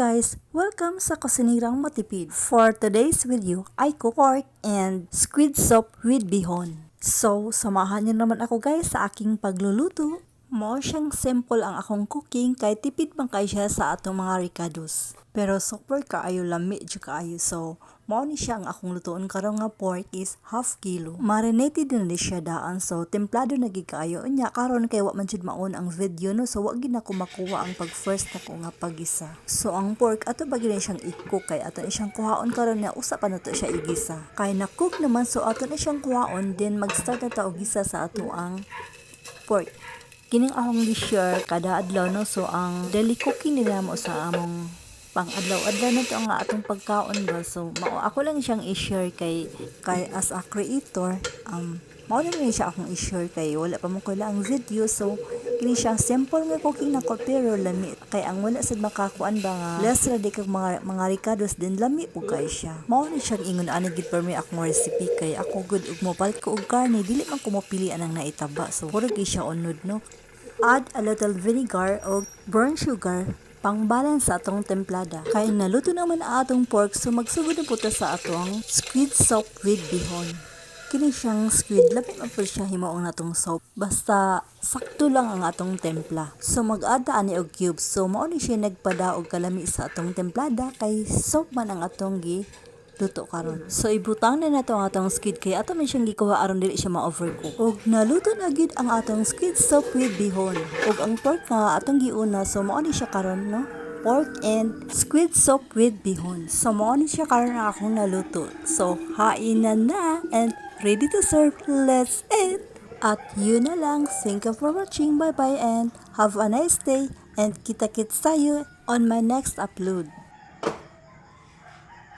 guys! Welcome sa Kusinirang Matipid. For today's video, I cook pork and squid soup with bihon. So, samahan niyo naman ako guys sa aking pagluluto. Mao siyang simple ang akong cooking kay tipid man kay siya sa atong mga ricados. Pero super kaayo lami jud kaayo, so mao ni siya ang akong lutoon karon nga pork is half kilo. Marinated na siya daan, so templado na gid kaayo unya karon kay wa man jud maon ang video no, so wa gid na ko makuha ang pag first na ko nga pagisa. So ang pork ato ba gid siyang i-cook kay ato ni siyang kuhaon karon nga usa pa nato siya igisa. Kay na cook naman, so ato ni siyang kuhaon then mag-start na ta og gisa sa ato ang pork. Kining akong gi-share kada adlaw no, so ang daily cooking nila mo sa among pang adlaw-adlaw na to ang atong pagkaon ba. So ako lang siyang i-share kay as a creator, mao lang siya akong i-share kay wala pa mo ko lang video, so kini siyang simple nga cooking na ko pero lami kay ang wala sad makakuan ba nga less ra di kag mga ricados din lami po kay siya. Mao ni siyang ingon ani gid for me akong recipe kay ako good ug mopalit ko og karne dili man ko mopili anang naitaba, so puro gi siya unod no. Add a little vinegar o brown sugar pang balance sa atong templada. Kay naluto naman ang atong pork, so magsugod na puta sa atong squid soup with bihon. Kini siyang squid, lapit man po siya himaong natong soup. Basta sakto lang ang atong templa. So mag-add ani og cubes. So mao ni siya nagpada og kalami sa atong templada kay soup man ang atong luto karon. So ibutang na nato ang atong squid kay ato man siyang gikuha aron dili siya ma-overcook. Og naluto na gid ang atong squid soup with bihon. Og ang pork nga atong giuna, so mao ni siya karon no. Pork and squid soup with bihon. So mao ni siya karon ang akong naluto. So hain na and ready to serve. Let's eat. At yun na lang. Thank you for watching. Bye bye and have a nice day. And kita-kits tayo on my next upload.